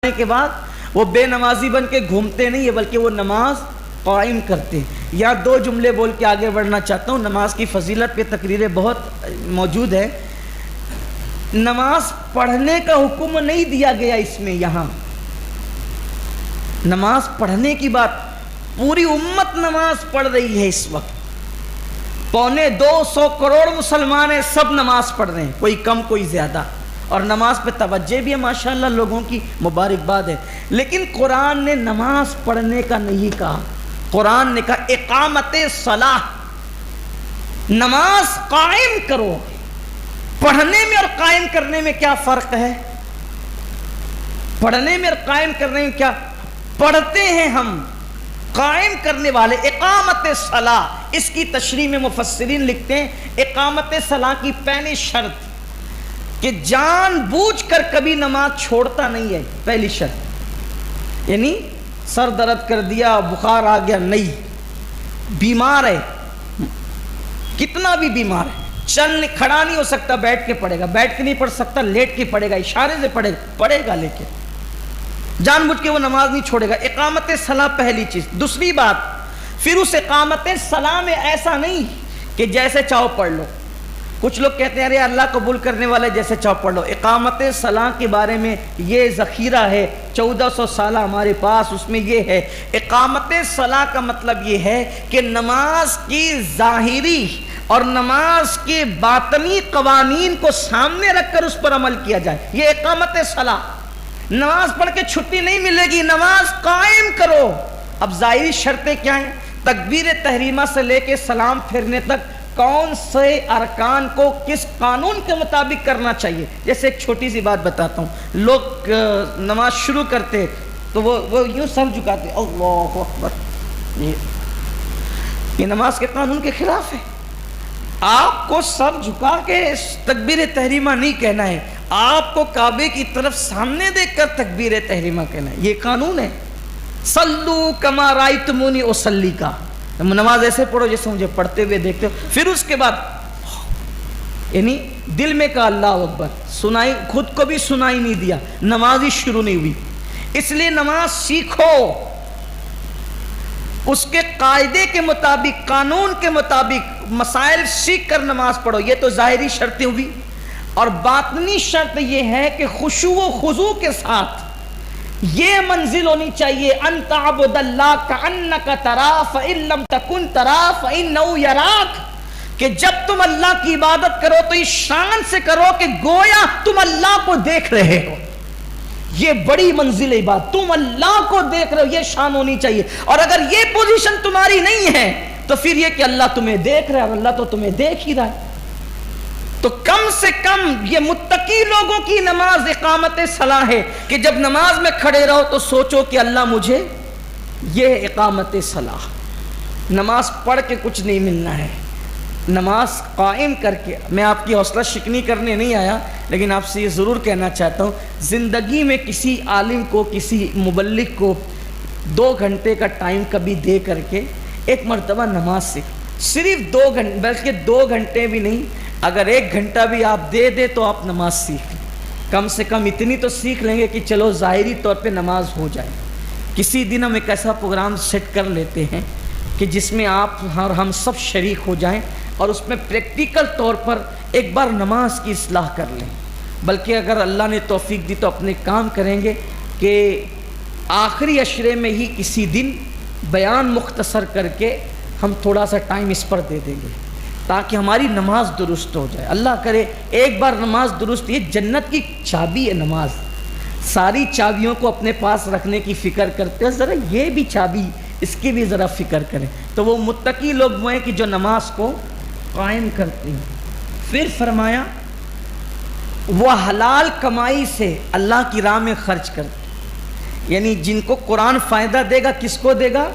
پڑھانے کے بعد وہ بے نمازی بن کے گھومتے نہیں ہے، بلکہ وہ نماز قائم کرتے ہیں۔ یا دو جملے بول کے آگے بڑھنا چاہتا ہوں، نماز کی فضیلت پہ تقریریں بہت موجود ہے۔ نماز پڑھنے کا حکم نہیں دیا گیا اس میں، یہاں نماز پڑھنے کی بات، پوری امت نماز پڑھ رہی ہے اس وقت، 250 کروڑ مسلمان ہیں، سب نماز پڑھ رہے ہیں، کوئی کم کوئی زیادہ، اور نماز پہ توجہ بھی ہے ماشاءاللہ لوگوں کی، مبارکباد ہے۔ لیکن قرآن نے نماز پڑھنے کا نہیں کہا، قرآن نے کہا اقامت صلاح، نماز قائم کرو۔ پڑھنے میں اور قائم کرنے میں کیا فرق ہے؟ پڑھنے میں اور قائم کرنے میں کیا؟ پڑھتے ہیں ہم، قائم کرنے والے۔ اقامت صلاح، اس کی تشریح میں مفسرین لکھتے ہیں اقامت صلاح کی پہلی شرط کہ جان بوجھ کر کبھی نماز چھوڑتا نہیں ہے، پہلی شرط۔ یعنی سر درد کر دیا، بخار آ گیا، نہیں، بیمار ہے، کتنا بھی بیمار ہے، کھڑا نہیں ہو سکتا، بیٹھ کے پڑھے گا، بیٹھ کے نہیں پڑھ سکتا، لیٹ کے پڑھے گا، اشارے سے پڑھے گا، لیکن جان بوجھ کے وہ نماز نہیں چھوڑے گا۔ اقامت صلاح پہلی چیز۔ دوسری بات، پھر اس اقامت صلاح میں ایسا نہیں کہ جیسے چاہو پڑھ لو۔ کچھ لوگ کہتے ہیں ارے اللہ قبول کرنے والے جیسے چاہو پڑھ لو۔ اقامت صلاح کے بارے میں یہ ذخیرہ ہے 1400 سالہ ہمارے پاس، اس میں یہ ہے اقامت صلاح کا مطلب یہ ہے کہ نماز کی ظاہری اور نماز کے باطنی قوانین کو سامنے رکھ کر اس پر عمل کیا جائے، یہ اقامت صلاح۔ نماز پڑھ کے چھٹی نہیں ملے گی، نماز قائم کرو۔ اب ظاہری شرطیں کیا ہیں؟ تکبیر تحریمہ سے لے کے سلام پھرنے تک کون سے ارکان کو کس قانون کے مطابق کرنا چاہیے۔ جیسے ایک چھوٹی سی بات بتاتا ہوں، لوگ نماز شروع کرتے تو وہ یوں سر جھکاتے، اللہ اکبر، یہ نماز کے قانون کے خلاف ہے۔ آپ کو سر جھکا کے تکبیر تحریمہ نہیں کہنا ہے، آپ کو کعبے کی طرف سامنے دیکھ کر تکبیر تحریمہ کہنا ہے، یہ قانون ہے۔ صلو کما رأیتمونی اصلی کا، نماز ایسے پڑھو جیسے مجھے پڑھتے ہوئے دیکھتے ہو۔ پھر اس کے بعد یعنی دل میں کہا اللہ اکبر، سنائی خود کو بھی سنائی نہیں دیا، نماز ہی شروع نہیں ہوئی۔ اس لیے نماز سیکھو، اس کے قاعدے کے مطابق، قانون کے مطابق مسائل سیکھ کر نماز پڑھو۔ یہ تو ظاہری شرطیں ہوئی، اور باطنی شرط یہ ہے کہ خشوع و خضوع کے ساتھ یہ منزل ہونی چاہیے، ان تعبد اللہ کأنک تراہ فإن لم تکن تراہ فإنہ یراک، کہ جب تم اللہ کی عبادت کرو تو اس شان سے کرو کہ گویا تم اللہ کو دیکھ رہے ہو۔ یہ بڑی منزل ہے بات، تم اللہ کو دیکھ رہے ہو، یہ شان ہونی چاہیے۔ اور اگر یہ پوزیشن تمہاری نہیں ہے تو پھر یہ کہ اللہ تمہیں دیکھ رہا ہے، اور اللہ تو تمہیں دیکھ ہی رہا ہے۔ تو کم سے کم یہ متقی لوگوں کی نماز اقامت صلاح ہے کہ جب نماز میں کھڑے رہو تو سوچو کہ اللہ مجھے، یہ اقامت صلاح۔ نماز پڑھ کے کچھ نہیں ملنا ہے، نماز قائم کر کے۔ میں آپ کی حوصلہ شکنی کرنے نہیں آیا، لیکن آپ سے یہ ضرور کہنا چاہتا ہوں، زندگی میں کسی عالم کو، کسی مبلغ کو 2 گھنٹے کا ٹائم کبھی دے کر کے ایک مرتبہ نماز سیکھ، صرف 2 گھنٹے، بلکہ 2 گھنٹے بھی نہیں، اگر 1 گھنٹہ بھی آپ دے دے تو آپ نماز سیکھ لیں، کم سے کم اتنی تو سیکھ لیں گے کہ چلو ظاہری طور پہ نماز ہو جائے۔ کسی دن ہم ایک ایسا پروگرام سیٹ کر لیتے ہیں کہ جس میں آپ اور ہم سب شریک ہو جائیں، اور اس میں پریکٹیکل طور پر ایک بار نماز کی اصلاح کر لیں۔ بلکہ اگر اللہ نے توفیق دی تو اپنے کام کریں گے کہ آخری عشرے میں ہی کسی دن بیان مختصر کر کے ہم تھوڑا سا ٹائم اس پر دے دیں گے تاکہ ہماری نماز درست ہو جائے۔ اللہ کرے ایک بار نماز درست، یہ جنت کی چابی ہے نماز، ساری چابیوں کو اپنے پاس رکھنے کی فکر کرتے ہیں، ذرا یہ بھی چابی، اس کی بھی ذرا فکر کریں۔ تو وہ متقی لوگ وہ ہیں کہ جو نماز کو قائم کرتے ہیں۔ پھر فرمایا وہ حلال کمائی سے اللہ کی راہ میں خرچ کرتے ہیں، یعنی جن کو قرآن فائدہ دے گا، کس کو دے گا؟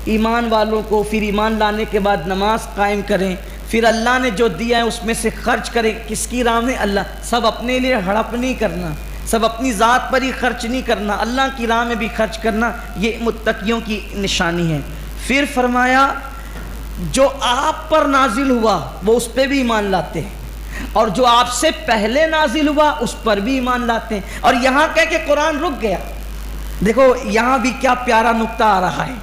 ایمان والوں کو۔ پھر ایمان لانے کے بعد نماز قائم کریں، پھر اللہ نے جو دیا ہے اس میں سے خرچ کریں۔ کس کی راہ میں؟ اللہ۔ سب اپنے لیے ہڑپ نہیں کرنا، سب اپنی ذات پر ہی خرچ نہیں کرنا، اللہ کی راہ میں بھی خرچ کرنا، یہ متقیوں کی نشانی ہے۔ پھر فرمایا جو آپ پر نازل ہوا وہ اس پہ بھی ایمان لاتے ہیں، اور جو آپ سے پہلے نازل ہوا اس پر بھی ایمان لاتے ہیں۔ اور یہاں کہہ کہ قرآن رک گیا، دیکھو یہاں بھی کیا پیارا نقطہ آ رہا ہے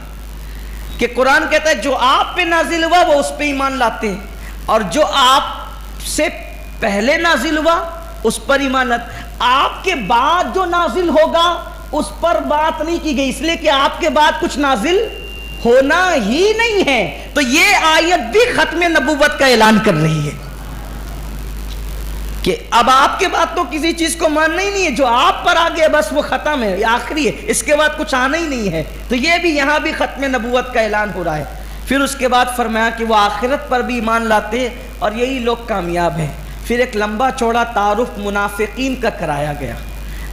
کہ قرآن کہتا ہے جو آپ پہ نازل ہوا وہ اس پہ ایمان لاتے ہیں، اور جو آپ سے پہلے نازل ہوا اس پر ایمان لاتے ہیں۔ آپ کے بعد جو نازل ہوگا اس پر بات نہیں کی گئی، اس لیے کہ آپ کے بعد کچھ نازل ہونا ہی نہیں ہے۔ تو یہ آیت بھی ختم نبوت کا اعلان کر رہی ہے کہ اب آپ کے بعد تو کسی چیز کو ماننا ہی نہیں ہے، جو آپ پر آ گیا بس وہ ختم ہے، یہ آخری ہے، اس کے بعد کچھ آنا ہی نہیں ہے۔ تو یہ بھی یہاں بھی ختم نبوت کا اعلان ہو رہا ہے۔ پھر اس کے بعد فرمایا کہ وہ آخرت پر بھی ایمان لاتے اور یہی لوگ کامیاب ہیں۔ پھر ایک لمبا چوڑا تعارف منافقین کا کرایا گیا۔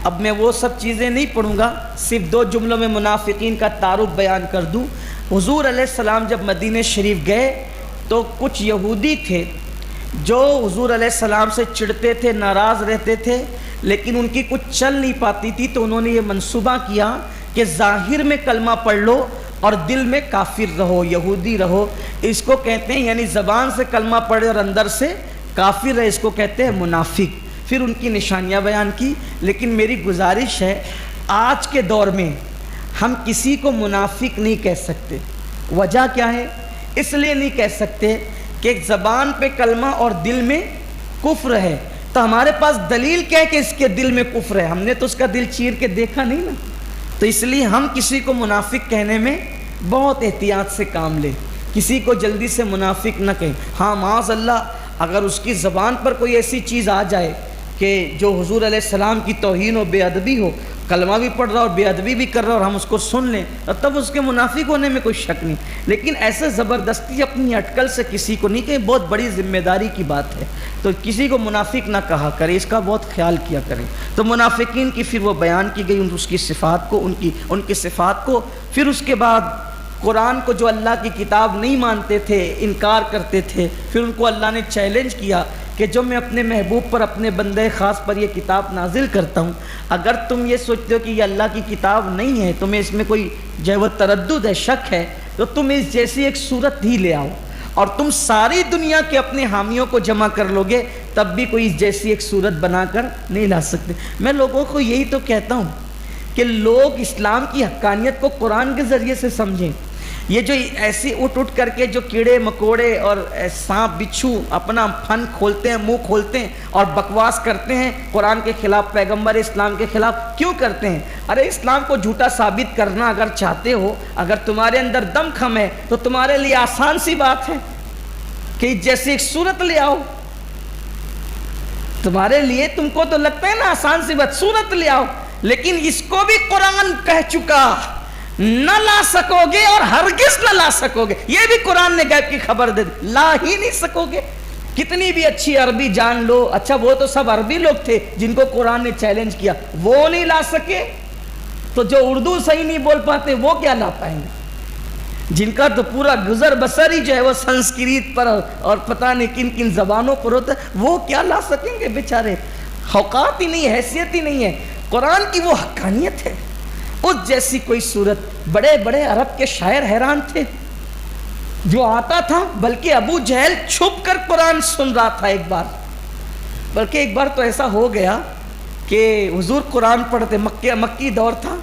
اب میں وہ سب چیزیں نہیں پڑھوں گا، صرف 2 جملوں میں منافقین کا تعارف بیان کر دوں۔ حضور علیہ السلام جب مدینہ شریف گئے تو کچھ یہودی تھے جو حضور علیہ السلام سے چڑھتے تھے، ناراض رہتے تھے، لیکن ان کی کچھ چل نہیں پاتی تھی، تو انہوں نے یہ منصوبہ کیا کہ ظاہر میں کلمہ پڑھ لو اور دل میں کافر رہو، یہودی رہو۔ اس کو کہتے ہیں، یعنی زبان سے کلمہ پڑھے اور اندر سے کافر رہے، اس کو کہتے ہیں منافق۔ پھر ان کی نشانیاں بیان کی۔ لیکن میری گزارش ہے آج کے دور میں ہم کسی کو منافق نہیں کہہ سکتے۔ وجہ کیا ہے؟ اس لیے نہیں کہہ سکتے کہ زبان پہ کلمہ اور دل میں کفر ہے، تو ہمارے پاس دلیل کیا ہے کہ اس کے دل میں کفر ہے؟ ہم نے تو اس کا دل چیر کے دیکھا نہیں نا، تو اس لیے ہم کسی کو منافق کہنے میں بہت احتیاط سے کام لیں، کسی کو جلدی سے منافق نہ کہیں۔ ہاں معاذ اللہ اگر اس کی زبان پر کوئی ایسی چیز آ جائے کہ جو حضور علیہ السلام کی توہین و بے ادبی ہو، کلمہ بھی پڑھ رہا اور بے ادبی بھی کر رہا اور ہم اس کو سن لیں، تب اس کے منافق ہونے میں کوئی شک نہیں۔ لیکن ایسے زبردستی اپنی اٹکل سے کسی کو نہیں، کہ بہت بڑی ذمہ داری کی بات ہے، تو کسی کو منافق نہ کہا کرے، اس کا بہت خیال کیا کریں۔ تو منافقین کی پھر وہ بیان کی گئی، اس کی صفات کو، ان کی صفات کو۔ پھر اس کے بعد قرآن کو جو اللہ کی کتاب نہیں مانتے تھے، انکار کرتے تھے، پھر ان کو اللہ نے چیلنج کیا کہ جو میں اپنے محبوب پر، اپنے بندے خاص پر یہ کتاب نازل کرتا ہوں، اگر تم یہ سوچتے ہو کہ یہ اللہ کی کتاب نہیں ہے، تمہیں اس میں کوئی جو ہے وہ تردد ہے، شک ہے، تو تم اس جیسی ایک صورت ہی لے آؤ، اور تم ساری دنیا کے اپنے حامیوں کو جمع کر لو گے تب بھی کوئی اس جیسی ایک صورت بنا کر نہیں لا سکتے۔ میں لوگوں کو یہی تو کہتا ہوں کہ لوگ اسلام کی حقانیت کو قرآن کے ذریعے سے سمجھیں۔ یہ جو ایسی اٹھ کر کے جو کیڑے مکوڑے اور سانپ بچھو اپنا پھن کھولتے ہیں، منہ کھولتے ہیں اور بکواس کرتے ہیں قرآن کے خلاف، پیغمبر اسلام کے خلاف، کیوں کرتے ہیں؟ ارے اسلام کو جھوٹا ثابت کرنا اگر چاہتے ہو، اگر تمہارے اندر دم خم ہے، تو تمہارے لیے آسان سی بات ہے کہ جیسے ایک صورت لے آؤ۔ تمہارے لیے، تم کو تو لگتا ہے نا آسان سی بات، صورت لے آؤ، لیکن اس کو بھی قرآن کہہ چکا نہ لا سکو گے اور ہرگز نہ لا سکو گے۔ یہ بھی قرآن نے غیب کی خبر دے دی، لا ہی نہیں سکو گے، کتنی بھی اچھی عربی جان لو۔ اچھا وہ تو سب عربی لوگ تھے جن کو قرآن نے چیلنج کیا، وہ نہیں لا سکے، تو جو اردو صحیح نہیں بول پاتے وہ کیا لا پائیں گے؟ جن کا تو پورا گزر بسر ہی جو ہے وہ سنسکرت پر اور پتہ نہیں کن کن زبانوں پر ہوتا ہے، وہ کیا لا سکیں گے بیچارے؟ اوقات ہی نہیں، حیثیت ہی نہیں ہے۔ قرآن کی وہ حقانیت ہے، اس جیسی کوئی صورت۔ بڑے بڑے عرب کے شاعر حیران تھے، جو آتا تھا، بلکہ ابو جہل چھپ کر قرآن سن رہا تھا ایک بار، بلکہ ایک بار تو ایسا ہو گیا کہ حضور قرآن پڑھتے، مکی دور تھا،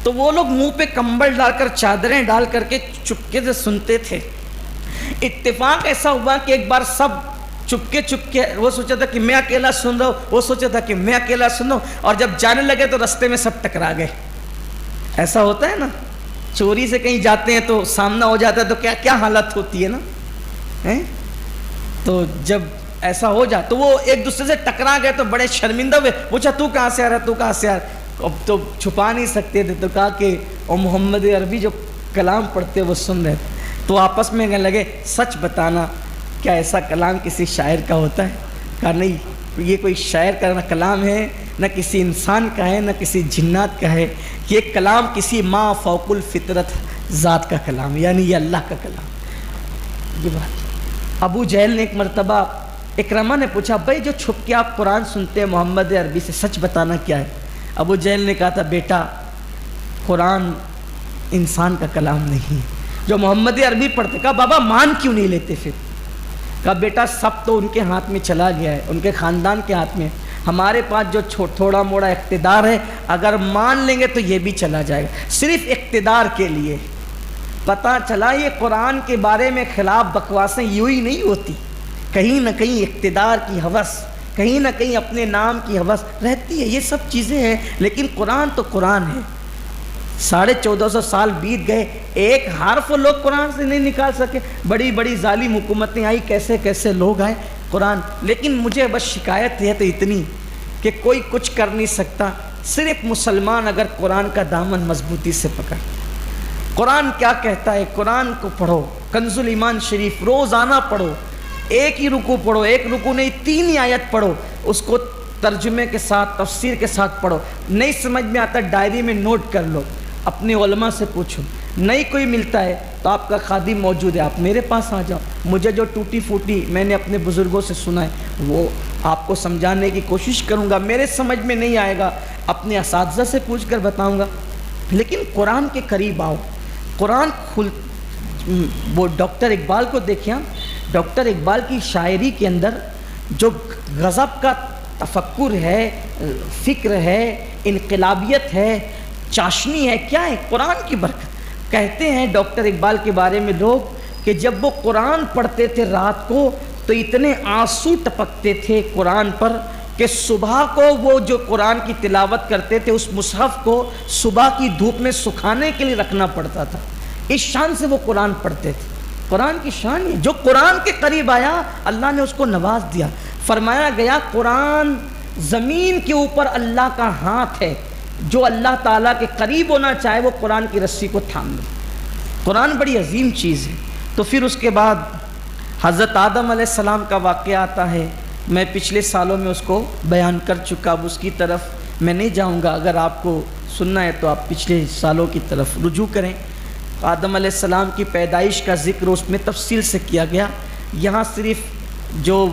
تو وہ لوگ منہ پہ کمبل ڈال کر، چادریں ڈال کر کے چپکے سے سنتے تھے۔ اتفاق ایسا ہوا کہ ایک بار سب چپکے وہ سوچا تھا کہ میں اکیلا سن رہا ہوں، وہ سوچا تھا کہ میں اکیلا سن رہا ہوں، اور جب جانے لگے تو رستے میں سب ٹکرا گئے۔ ایسا ہوتا ہے نا، چوری سے کہیں جاتے ہیں تو سامنا ہو جاتا ہے تو کیا حالت ہوتی ہے نا۔ تو جب ایسا ہو جائے تو وہ ایک دوسرے سے ٹکرا گئے تو بڑے شرمندہ ہوئے، پوچھا تو کہاں سے آ رہا، تو کہاں سے آ رہا؟ اب تو چھپا نہیں سکتے تھے، تو کہا کہ او محمد عربی جو کلام پڑھتے وہ سن رہے تھے۔ تو آپس میں کہنے لگے سچ بتانا، کیا ایسا کلام کسی شاعر کا ہوتا ہے؟ کہا نہیں، یہ کوئی شاعر کا نہ کلام ہے، نہ کسی انسان کا ہے، نہ کسی جنات کا ہے، یہ کلام کسی ما فوق الفطرت ذات کا کلام ہے، یعنی یہ اللہ کا کلام۔ یہ بات ابو جہل نے ایک مرتبہ اکرمہ نے پوچھا، بھائی جو چھپ کے آپ قرآن سنتے ہیں محمد عربی سے، سچ بتانا کیا ہے؟ ابو جہل نے کہا تھا، بیٹا قرآن انسان کا کلام نہیں، جو محمد عربی پڑھتے۔ کہا بابا مان کیوں نہیں لیتے پھر؟ کہا بیٹا سب تو ان کے ہاتھ میں چلا گیا ہے، ان کے خاندان کے ہاتھ میں، ہمارے پاس جو تھوڑا موڑا اقتدار ہے اگر مان لیں گے تو یہ بھی چلا جائے گا، صرف اقتدار کے لیے۔ پتہ چلا یہ قرآن کے بارے میں خلاف بکواسیں یوں ہی نہیں ہوتی، کہیں نہ کہیں اقتدار کی ہوس، کہیں نہ کہیں اپنے نام کی ہوس رہتی ہے، یہ سب چیزیں ہیں۔ لیکن قرآن تو قرآن ہے۔ 1450 سال بیت گئے، ایک حرف لوگ قرآن سے نہیں نکال سکے، بڑی بڑی ظالم حکومتیں آئی، کیسے کیسے لوگ آئے قرآن۔ لیکن مجھے بس شکایت ہے تو اتنی کہ کوئی کچھ کر نہیں سکتا، صرف مسلمان اگر قرآن کا دامن مضبوطی سے پکڑ۔ قرآن کیا کہتا ہے، قرآن کو پڑھو، کنز الایمان شریف روزانہ پڑھو، ایک ہی رکوع پڑھو، ایک رکوع نہیں 3 ہی آیت پڑھو، اس کو ترجمے کے ساتھ تفسیر کے ساتھ پڑھو۔ نہیں سمجھ میں آتا ڈائری میں نوٹ کر لو، اپنے علماء سے پوچھو، نہیں کوئی ملتا ہے تو آپ کا خادم موجود ہے، آپ میرے پاس آ جاؤ، مجھے جو ٹوٹی پھوٹی میں نے اپنے بزرگوں سے سنا ہے وہ آپ کو سمجھانے کی کوشش کروں گا، میرے سمجھ میں نہیں آئے گا اپنے اساتذہ سے پوچھ کر بتاؤں گا۔ لیکن قرآن کے قریب آؤ، قرآن وہ ڈاکٹر اقبال کو دیکھیں، ڈاکٹر اقبال کی شاعری کے اندر جو غضب کا تفکر ہے، فکر ہے، انقلابیت ہے، چاشنی ہے، کیا ہے؟ قرآن کی برکت۔ کہتے ہیں ڈاکٹر اقبال کے بارے میں لوگ کہ جب وہ قرآن پڑھتے تھے رات کو تو اتنے آنسو ٹپکتے تھے قرآن پر کہ صبح کو وہ جو قرآن کی تلاوت کرتے تھے اس مصحف کو صبح کی دھوپ میں سکھانے کے لیے رکھنا پڑتا تھا، اس شان سے وہ قرآن پڑھتے تھے۔ قرآن کی شان ہے، جو قرآن کے قریب آیا اللہ نے اس کو نواز دیا۔ فرمایا گیا قرآن زمین کے اوپر اللہ کا ہاتھ ہے، جو اللہ تعالیٰ کے قریب ہونا چاہے وہ قرآن کی رسی کو تھام لے۔ قرآن بڑی عظیم چیز ہے۔ تو پھر اس کے بعد حضرت آدم علیہ السلام کا واقعہ آتا ہے، میں پچھلے سالوں میں اس کو بیان کر چکا، اب اس کی طرف میں نہیں جاؤں گا، اگر آپ کو سننا ہے تو آپ پچھلے سالوں کی طرف رجوع کریں۔ آدم علیہ السلام کی پیدائش کا ذکر اس میں تفصیل سے کیا گیا، یہاں صرف جو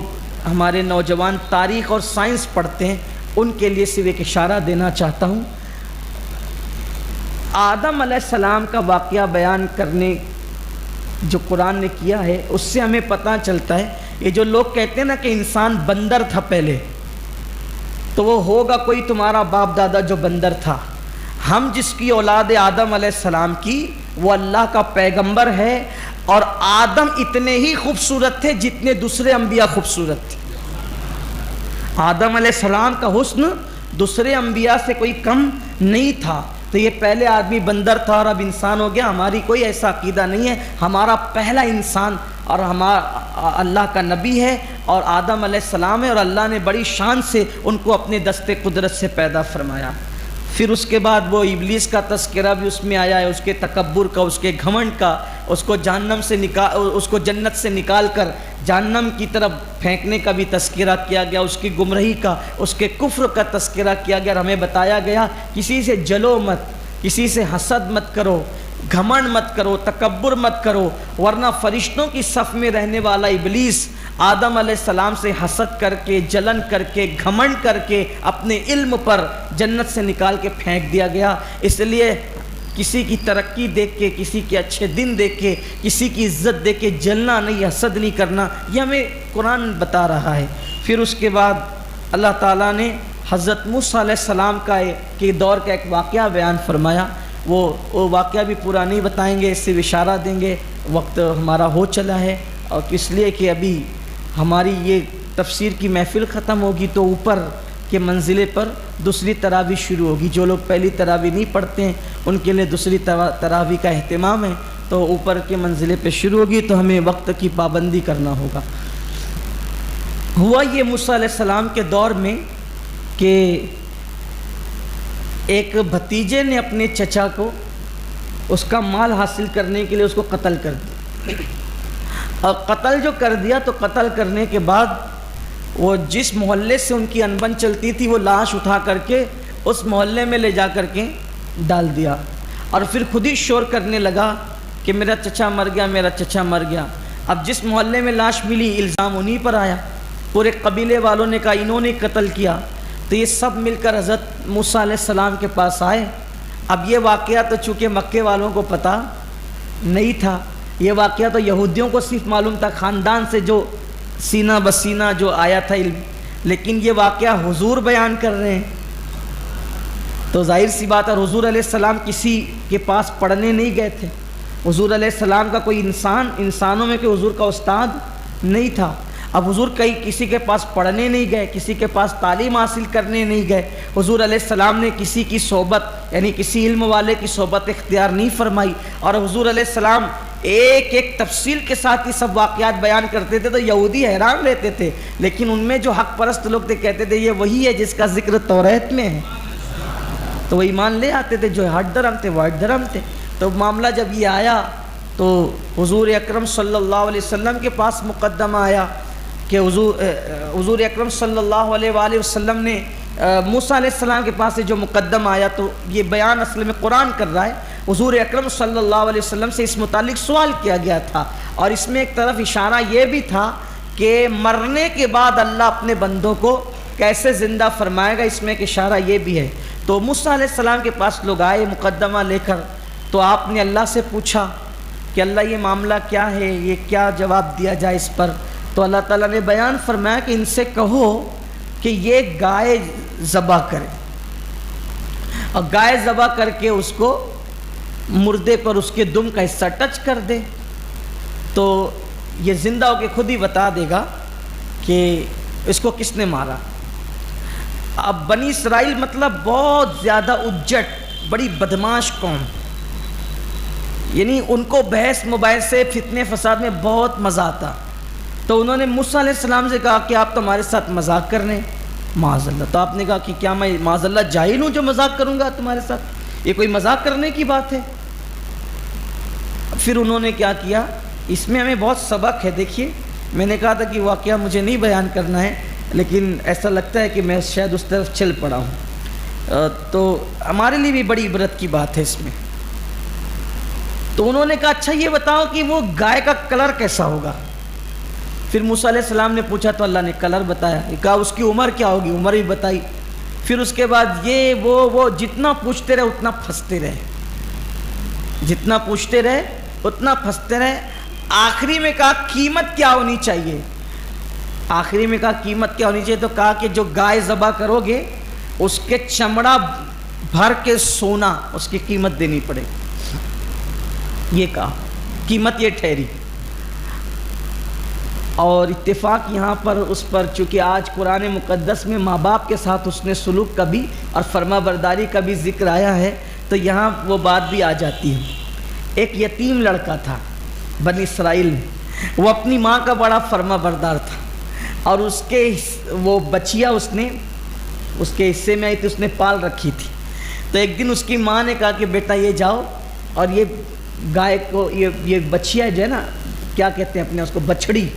ہمارے نوجوان تاریخ اور سائنس پڑھتے ہیں ان کے لیے صرف ایک اشارہ دینا چاہتا ہوں۔ آدم علیہ السلام کا واقعہ بیان کرنے جو قرآن نے کیا ہے اس سے ہمیں پتہ چلتا ہے، یہ جو لوگ کہتے ہیں نا کہ انسان بندر تھا پہلے، تو وہ ہوگا کوئی تمہارا باپ دادا جو بندر تھا۔ ہم جس کی اولاد آدم علیہ السلام کی وہ اللہ کا پیغمبر ہے، اور آدم اتنے ہی خوبصورت تھے جتنے دوسرے انبیاء خوبصورت تھے۔ آدم علیہ السلام کا حسن دوسرے انبیاء سے کوئی کم نہیں تھا، تو یہ پہلے آدمی بندر تھا اور اب انسان ہو گیا، ہماری کوئی ایسا عقیدہ نہیں ہے۔ ہمارا پہلا انسان اور ہمارا اللہ کا نبی ہے اور آدم علیہ السلام ہے، اور اللہ نے بڑی شان سے ان کو اپنے دست قدرت سے پیدا فرمایا۔ پھر اس کے بعد وہ ابلیس کا تذکرہ بھی اس میں آیا ہے، اس کے تکبر کا، اس کے گھمنڈ کا، اس کو جنت سے نکال کر جہنم کی طرف پھینکنے کا بھی تذکرہ کیا گیا، اس کی گمراہی کا، اس کے کفر کا تذکرہ کیا گیا، اور ہمیں بتایا گیا کسی سے جلو مت، کسی سے حسد مت کرو، گھمنڈ مت کرو، تکبر مت کرو، ورنہ فرشتوں کی صف میں رہنے والا ابلیس آدم علیہ السلام سے حسد کر کے، جلن کر کے، گھمنڈ کر کے اپنے علم پر جنت سے نکال کے پھینک دیا گیا۔ اس لیے کسی کی ترقی دیکھ کے، کسی کے اچھے دن دیکھ کے، کسی کی عزت دیکھ کے جلنا نہیں، حسد نہیں کرنا، یہ ہمیں قرآن بتا رہا ہے۔ پھر اس کے بعد اللہ تعالیٰ نے حضرت موسیٰ علیہ السلام کے دور کا ایک واقعہ بیان فرمایا، وہ واقعہ بھی پورا نہیں بتائیں گے، اس سے اشارہ دیں گے، وقت ہمارا ہو چلا ہے، اور اس لیے کہ ابھی ہماری یہ تفسیر کی محفل ختم ہوگی تو اوپر کے منزلے پر دوسری تراویح شروع ہوگی۔ جو لوگ پہلی تراویح نہیں پڑھتے ہیں ان کے لیے دوسری تراویح کا اہتمام ہے، تو اوپر کے منزلے پہ شروع ہوگی، تو ہمیں وقت کی پابندی کرنا ہوگا۔ ہوا یہ موسیٰ علیہ السلام کے دور میں کہ ایک بھتیجے نے اپنے چچا کو اس کا مال حاصل کرنے کے لیے اس کو قتل کر دیا، اور قتل جو کر دیا تو قتل کرنے کے بعد وہ جس محلے سے ان کی انبن چلتی تھی وہ لاش اٹھا کر کے اس محلے میں لے جا کر کے ڈال دیا، اور پھر خود ہی شور کرنے لگا کہ میرا چچا مر گیا، میرا چچا مر گیا۔ اب جس محلے میں لاش ملی الزام انہی پر آیا، پورے قبیلے والوں نے کہا انہوں نے قتل کیا، تو یہ سب مل کر حضرت موسیٰ علیہ السلام کے پاس آئے۔ اب یہ واقعہ تو چونکہ مکے والوں کو پتہ نہیں تھا، یہ واقعہ تو یہودیوں کو صرف معلوم تھا، خاندان سے جو سینہ بسینہ جو آیا تھا علم، لیکن یہ واقعہ حضور بیان کر رہے ہیں تو ظاہر سی بات ہے حضور علیہ السلام کسی کے پاس پڑھنے نہیں گئے تھے. حضور علیہ السلام کا کوئی انسانوں میں کہ حضور کا استاد نہیں تھا. اب حضور کسی کے پاس پڑھنے نہیں گئے, کسی کے پاس تعلیم حاصل کرنے نہیں گئے. حضور علیہ السلام نے کسی کی صحبت یعنی کسی علم والے کی صحبت اختیار نہیں فرمائی. اور حضور علیہ السلام ایک ایک تفصیل کے ساتھ یہ سب واقعات بیان کرتے تھے تو یہودی حیران رہتے تھے. لیکن ان میں جو حق پرست لوگ تھے کہتے تھے یہ وہی ہے جس کا ذکر توریت میں ہے, تو وہ ایمان لے آتے تھے. جو ہٹ درم تھے وہ ہٹ درم تھے. تو معاملہ جب یہ آیا تو حضور اکرم صلی اللہ علیہ وسلم کے پاس مقدمہ آیا کہ حضور اکرم صلی اللہ علیہ وآلہ وسلم نے موسیٰ علیہ السلام کے پاس سے جو مقدمہ آیا, تو یہ بیان اصل میں قرآن کر رہا ہے. حضور اکرم صلی اللہ علیہ وسلم سے اس متعلق سوال کیا گیا تھا, اور اس میں ایک طرف اشارہ یہ بھی تھا کہ مرنے کے بعد اللہ اپنے بندوں کو کیسے زندہ فرمائے گا, اس میں ایک اشارہ یہ بھی ہے. تو موسیٰ علیہ السلام کے پاس لوگ آئے مقدمہ لے کر, تو آپ نے اللہ سے پوچھا کہ اللہ یہ معاملہ کیا ہے, یہ کیا جواب دیا جائے اس پر. تو اللہ تعالیٰ نے بیان فرمایا کہ ان سے کہو کہ یہ گائے ذبح کرے, اور گائے ذبح کر کے اس کو مردے پر اس کے دم کا حصہ ٹچ کر دے, تو یہ زندہ ہو کے خود ہی بتا دے گا کہ اس کو کس نے مارا. اب بنی اسرائیل مطلب بہت زیادہ اجٹ, بڑی بدماش قوم, یعنی ان کو بحث مباحثے فتنے فساد میں بہت مزہ آتا. تو انہوں نے موسیٰ علیہ السلام سے کہا کہ آپ تو ہمارے ساتھ مذاق کر رہے ہیں, معاذ اللہ. تو آپ نے کہا کہ کیا میں معاذ اللہ جاہل ہوں جو مذاق کروں گا تمہارے ساتھ, یہ کوئی مذاق کرنے کی بات ہے. پھر انہوں نے کیا کیا, اس میں ہمیں بہت سبق ہے. دیکھیے میں نے کہا تھا کہ واقعہ مجھے نہیں بیان کرنا ہے, لیکن ایسا لگتا ہے کہ میں شاید اس طرف چل پڑا ہوں, تو ہمارے لیے بھی بڑی عبرت کی بات ہے اس میں. تو انہوں نے کہا اچھا یہ بتاؤ کہ وہ گائے کا کلر کیسا ہوگا. پھر موسیٰ علیہ السلام نے پوچھا تو اللہ نے کلر بتایا. کہا اس کی عمر کیا ہوگی, عمر بھی بتائی. پھر اس کے بعد یہ وہ جتنا پوچھتے رہے اتنا پھنستے رہے, جتنا پوچھتے رہے اتنا پھنستے رہے. آخری میں کہا قیمت کیا ہونی چاہیے, آخری میں کہا قیمت کیا ہونی چاہیے. تو کہا کہ جو گائے ذبح کرو گے اس کے چمڑا بھر کے سونا اس کی قیمت دینی پڑے. یہ کہا قیمت یہ ٹھہری. اور اتفاق یہاں پر اس پر چونکہ آج قرآن مقدس میں ماں باپ کے ساتھ اس نے سلوک کا بھی اور فرما برداری کا بھی ذکر آیا ہے, تو یہاں وہ بات بھی آ جاتی ہے. ایک یتیم لڑکا تھا بنی اسرائیل میں, وہ اپنی ماں کا بڑا فرما بردار تھا, اور اس کے وہ بچیا اس کے حصے میں آئی تھی, اس نے پال رکھی تھی. تو ایک دن اس کی ماں نے کہا کہ بیٹا یہ جاؤ اور یہ گائے کو یہ بچیا جو ہے نا, کیا کہتے ہیں اپنے اس کو, بچڑی,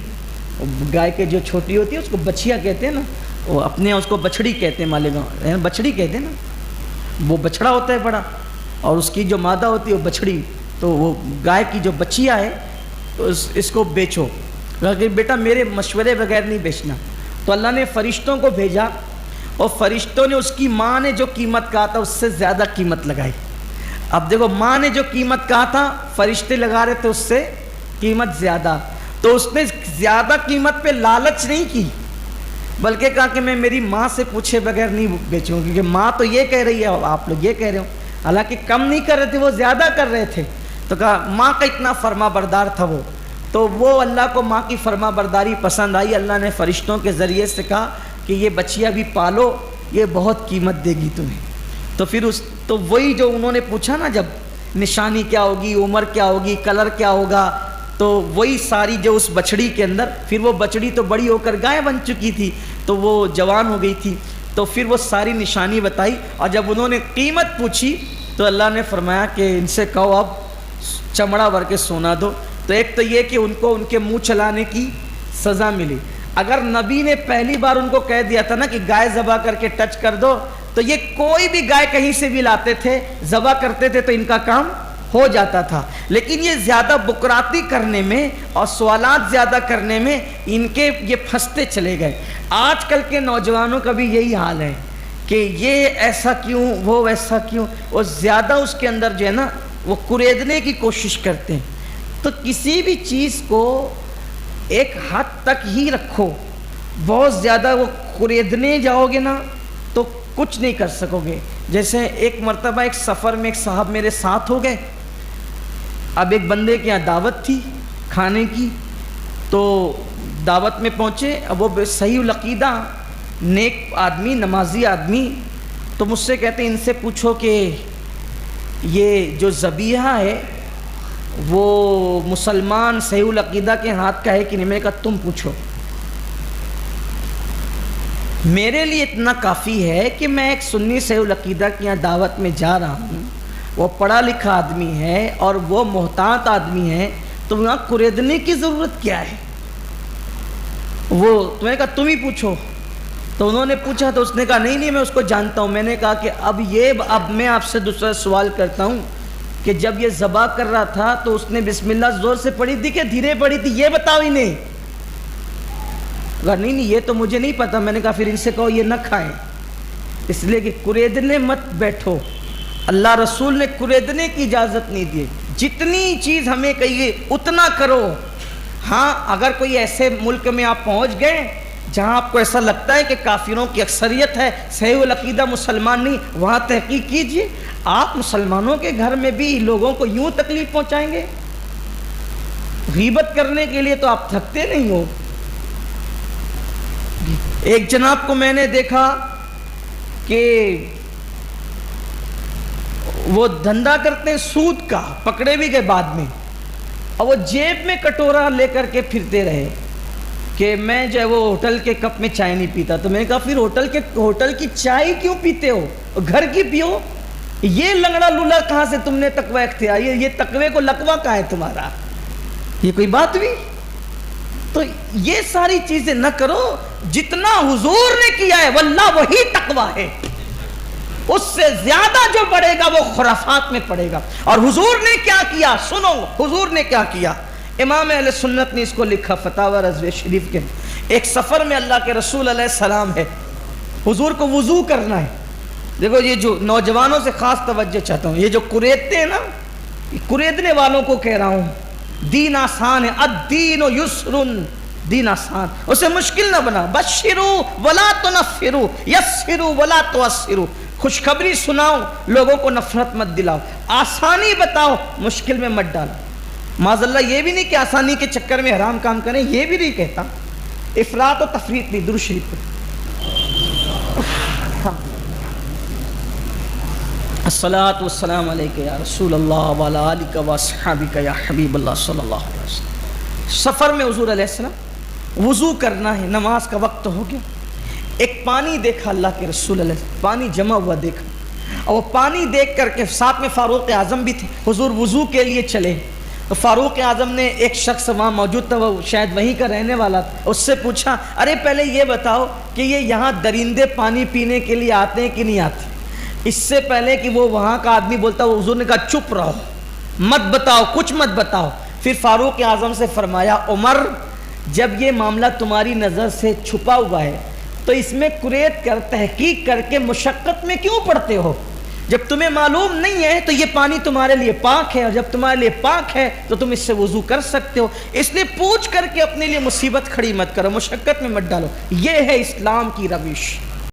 گائے کے جو چھوٹی ہوتی ہے اس کو بچیا کہتے ہیں نا, وہ اپنے اس کو بچڑی کہتے ہیں, مالیگاؤں بچڑی کہتے ہیں نا, وہ بچڑا ہوتا ہے بڑا, اور اس کی جو مادہ ہوتی ہے وہ بچڑی. تو وہ گائے کی جو بچیا ہے تو اس کو بیچو. کہ بیٹا میرے مشورے بغیر نہیں بیچنا. تو اللہ نے فرشتوں کو بھیجا, اور فرشتوں نے اس کی ماں نے جو قیمت کہا تھا اس سے زیادہ قیمت لگائی. اب دیکھو ماں نے جو قیمت کہا تھا فرشتے لگا رہے تھے اس سے قیمت زیادہ. تو اس نے زیادہ قیمت پہ لالچ نہیں کی, بلکہ کہا کہ میں میری ماں سے پوچھے بغیر نہیں بیچوں, کیونکہ ماں تو یہ کہہ رہی ہے آپ لوگ یہ کہہ رہے ہو. حالانکہ کم نہیں کر رہے تھے, وہ زیادہ کر رہے تھے. تو کہا ماں کا اتنا فرما بردار تھا وہ, تو وہ اللہ کو ماں کی فرما برداری پسند آئی. اللہ نے فرشتوں کے ذریعے سے کہا کہ یہ بچیا بھی پالو, یہ بہت قیمت دے گی تمہیں. تو پھر تو وہی جو انہوں نے پوچھا نا, جب نشانی کیا ہوگی, عمر کیا ہوگی, کلر کیا ہوگا, تو وہی ساری جو اس بچڑی کے اندر, پھر وہ بچڑی تو بڑی ہو کر گائے بن چکی تھی, تو وہ جوان ہو گئی تھی. تو پھر وہ ساری نشانی بتائی, اور جب انہوں نے قیمت پوچھی تو اللہ نے فرمایا کہ ان سے کہو اب چمڑا بھر کے سونا دو. تو ایک تو یہ کہ ان کو ان کے منہ چلانے کی سزا ملی. اگر نبی نے پہلی بار ان کو کہہ دیا تھا نا کہ گائے ذبح کر کے ٹچ کر دو, تو یہ کوئی بھی گائے کہیں سے بھی لاتے تھے, ذبح کرتے تھے تو ان کا کام ہو جاتا تھا. لیکن یہ زیادہ بکراتی کرنے میں اور سوالات زیادہ کرنے میں ان کے یہ پھنستے چلے گئے. آج کل کے نوجوانوں کا بھی یہی حال ہے کہ یہ ایسا کیوں, وہ ویسا کیوں, وہ زیادہ اس کے اندر جو ہے نا وہ کریدنے کی کوشش کرتے ہیں. تو کسی بھی چیز کو ایک حد تک ہی رکھو, بہت زیادہ وہ قریدنے جاؤ گے نا تو کچھ نہیں کر سکو گے. جیسے ایک مرتبہ ایک سفر میں ایک صاحب میرے ساتھ ہو گئے. اب ایک بندے کے یہاں دعوت تھی کھانے کی, تو دعوت میں پہنچے. اب وہ صحیح العقیدہ نیک آدمی, نمازی آدمی, تو مجھ سے کہتے ہیں ان سے پوچھو کہ یہ جو ذبیحہ ہے وہ مسلمان صحیح العقیدہ کے ہاتھ کا ہے کہ نہیں. میں نے کہا تم پوچھو. میرے لیے اتنا کافی ہے کہ میں ایک سنی صحیح العقیدہ کی یہاں دعوت میں جا رہا ہوں, وہ پڑھا لکھا آدمی ہے اور وہ محتاط آدمی ہے, تو وہاں قریدنے کی ضرورت کیا ہے. وہ تو میں نے کہا تم ہی پوچھو. تو انہوں نے پوچھا تو اس نے کہا نہیں میں اس کو جانتا ہوں. میں نے کہا کہ اب میں آپ سے دوسرا سوال کرتا ہوں کہ جب یہ ذبح کر رہا تھا تو اس نے بسم اللہ زور سے پڑھی تھی کہ دھیرے پڑھی تھی, یہ بتاؤ ہی نہیں. کہا نہیں یہ تو مجھے نہیں پتا. میں نے کہا پھر ان سے کہو یہ نہ کھائیں, اس لیے کہ قریدنے مت بیٹھو. اللہ رسول نے قریدنے کی اجازت نہیں دی. جتنی چیز ہمیں کہیے اتنا کرو. ہاں اگر کوئی ایسے ملک میں آپ پہنچ گئے جہاں آپ کو ایسا لگتا ہے کہ کافروں کی اکثریت ہے, صحیح العقیدہ مسلمان نہیں, وہاں تحقیق کیجئے. آپ مسلمانوں کے گھر میں بھی لوگوں کو یوں تکلیف پہنچائیں گے؟ غیبت کرنے کے لیے تو آپ تھکتے نہیں ہو. ایک جناب کو میں نے دیکھا کہ وہ دھندا کرتے ہیں سود کا, پکڑے بھی گئے بعد میں, اور وہ جیب میں کٹورا لے کر کے پھرتے رہے کہ میں جو ہے وہ ہوٹل کے کپ میں چائے نہیں پیتا. تو میں نے کہا پھر ہوٹل کی چائے کیوں پیتے ہو, گھر کی پیو. یہ لنگڑا لولا کہاں سے تم نے تقوی اختیار, یہ تقوی کو لقوہ کہاں ہے تمہارا, یہ کوئی بات ہوئی؟ تو یہ ساری چیزیں نہ کرو. جتنا حضور نے کیا ہے واللہ وہی تقوی ہے, اس سے زیادہ جو پڑے گا وہ خرافات میں پڑے گا. اور حضور نے کیا کیا سنو, حضور نے کیا کیا. امام اہل سنت نے اس کو لکھا فتاوی رضویہ شریف کے. ایک سفر میں اللہ کے رسول علیہ السلام ہے, حضور کو وضو کرنا ہے. دیکھو یہ جو نوجوانوں سے خاص توجہ چاہتا ہوں, یہ جو قریدتے ہیں نا, قریدنے والوں کو کہہ رہا ہوں دین آسان ہے. الدین یسرن, دین آسان, اسے مشکل نہ بنا. بشروا ولا تنفروا یسروا ولا تعسروا, خوشخبری سناؤ لوگوں کو نفرت مت دلاؤ, آسانی بتاؤ مشکل میں مت ڈالو. معاذ اللہ یہ بھی نہیں کہ آسانی کے چکر میں حرام کام کریں, یہ بھی نہیں کہتا. افراط و تفریط نہیں. درود شریف پڑھ. الصلاۃ والسلام علیک یا رسول اللہ وعلی آلک واصحابک یا حبیب اللہ صلی اللہ علیہ وسلم. سفر میں حضور علیہ السلام وضو کرنا ہے, نماز کا وقت ہو گیا. ایک پانی دیکھا اللہ کے رسول علیہ السلام, پانی جمع ہوا دیکھا, اور وہ پانی دیکھ کر کے ساتھ میں فاروق اعظم بھی تھے. حضور وضو کے لیے چلے تو فاروق اعظم نے, ایک شخص وہاں موجود تھا, وہ شاید وہیں کا رہنے والا تھا, اس سے پوچھا ارے پہلے یہ بتاؤ کہ یہ یہاں درندے پانی پینے کے لیے آتے ہیں کہ نہیں آتے. اس سے پہلے کہ وہ وہاں کا آدمی بولتا, وہ حضور نے کہا چپ رہو, مت بتاؤ, کچھ مت بتاؤ. پھر فاروق اعظم سے فرمایا عمر جب یہ معاملہ تمہاری نظر سے چھپا ہوا ہے تو اس میں قریت کر, تحقیق کر کے مشقت میں کیوں پڑتے ہو؟ جب تمہیں معلوم نہیں ہے تو یہ پانی تمہارے لیے پاک ہے, اور جب تمہارے لیے پاک ہے تو تم اس سے وضو کر سکتے ہو. اس لیے پوچھ کر کے اپنے لیے مصیبت کھڑی مت کرو, مشقت میں مت ڈالو. یہ ہے اسلام کی روش.